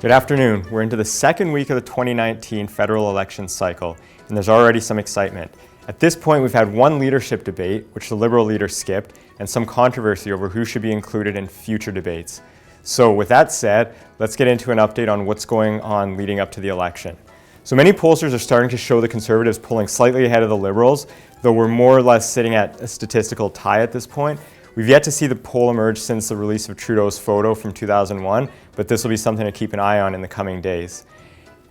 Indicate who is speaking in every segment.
Speaker 1: Good afternoon. We're into the second week of the 2019 federal election cycle, and there's already some excitement. At this point, we've had one leadership debate, which the Liberal leader skipped, and some controversy over who should be included in future debates. So with that said, let's get into an update on what's going on leading up to the election. So many pollsters are starting to show the Conservatives pulling slightly ahead of the Liberals, though we're more or less sitting at a statistical tie at this point. We've yet to see the poll emerge since the release of Trudeau's photo from 2001, but this will be something to keep an eye on in the coming days.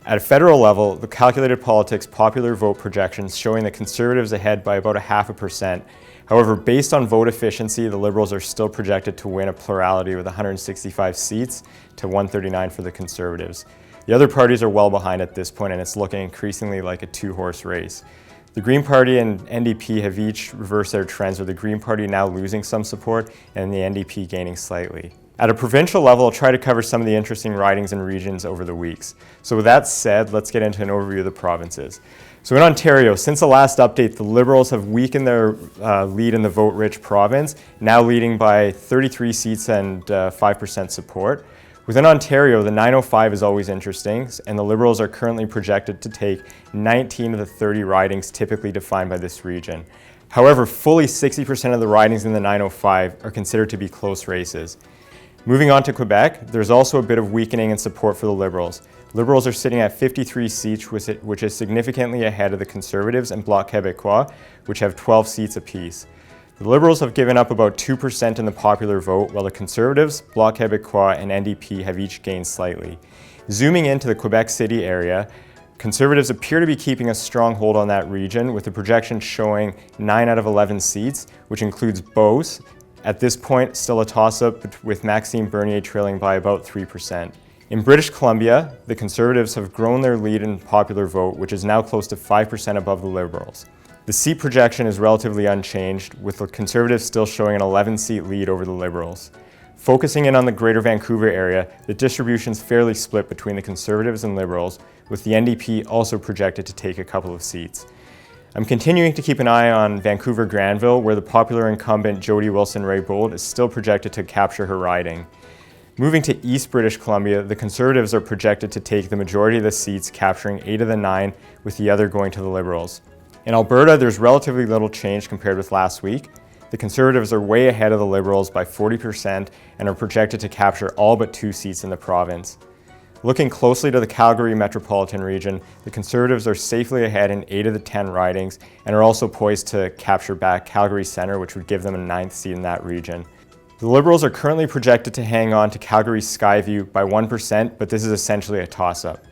Speaker 1: At a federal level, the Calculated Politics popular vote projections showing the Conservatives ahead by about 0.5%. However, based on vote efficiency, the Liberals are still projected to win a plurality with 165 seats to 139 for the Conservatives. The other parties are well behind at this point, and it's looking increasingly like a two-horse race. The Green Party and NDP have each reversed their trends, with the Green Party now losing some support and the NDP gaining slightly. At a provincial level, I'll try to cover some of the interesting ridings and regions over the weeks. So with that said, let's get into an overview of the provinces. So in Ontario, since the last update, the Liberals have weakened their lead in the vote-rich province, now leading by 33 seats and 5% support. Within Ontario, the 905 is always interesting, and the Liberals are currently projected to take 19 of the 30 ridings typically defined by this region. However, fully 60% of the ridings in the 905 are considered to be close races. Moving on to Quebec, there's also a bit of weakening in support for the Liberals. Liberals are sitting at 53 seats, which is significantly ahead of the Conservatives and Bloc Québécois, which have 12 seats apiece. The Liberals have given up about 2% in the popular vote, while the Conservatives, Bloc Québécois, and NDP have each gained slightly. Zooming into the Quebec City area, Conservatives appear to be keeping a strong hold on that region, with the projection showing 9 out of 11 seats, which includes Beauce. At this point, still a toss-up, with Maxime Bernier trailing by about 3%. In British Columbia, the Conservatives have grown their lead in popular vote, which is now close to 5% above the Liberals. The seat projection is relatively unchanged, with the Conservatives still showing an 11-seat lead over the Liberals. Focusing in on the Greater Vancouver area, the distribution is fairly split between the Conservatives and Liberals, with the NDP also projected to take a couple of seats. I'm continuing to keep an eye on Vancouver-Granville, where the popular incumbent Jody Wilson-Raybould is still projected to capture her riding. Moving to East British Columbia, the Conservatives are projected to take the majority of the seats, capturing 8 of the 9, with the other going to the Liberals. In Alberta, there's relatively little change compared with last week. The Conservatives are way ahead of the Liberals by 40% and are projected to capture all but 2 seats in the province. Looking closely to the Calgary metropolitan region, the Conservatives are safely ahead in 8 of the 10 ridings and are also poised to capture back Calgary Centre, which would give them a 9th seat in that region. The Liberals are currently projected to hang on to Calgary's Skyview by 1%, but this is essentially a toss-up.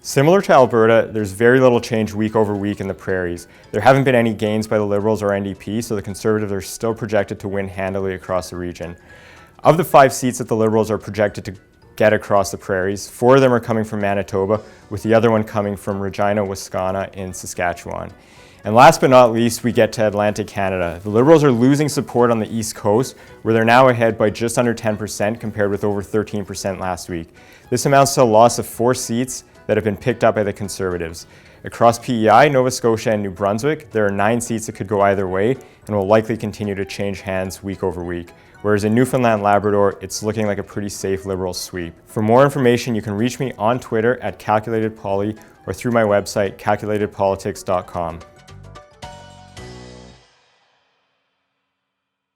Speaker 1: Similar to Alberta, there's very little change week over week in the prairies. There haven't been any gains by the Liberals or NDP, so the Conservatives are still projected to win handily across the region. Of the 5 seats that the Liberals are projected to get across the prairies, 4 of them are coming from Manitoba, with the other one coming from Regina, Wascana in Saskatchewan. And last but not least, we get to Atlantic Canada. The Liberals are losing support on the East Coast, where they're now ahead by just under 10% compared with over 13% last week. This amounts to a loss of 4 seats that have been picked up by the Conservatives. Across PEI, Nova Scotia, and New Brunswick, there are 9 seats that could go either way and will likely continue to change hands week over week. Whereas in Newfoundland and Labrador, it's looking like a pretty safe Liberal sweep. For more information, you can reach me on Twitter at CalculatedPolly or through my website, calculatedpolitics.com.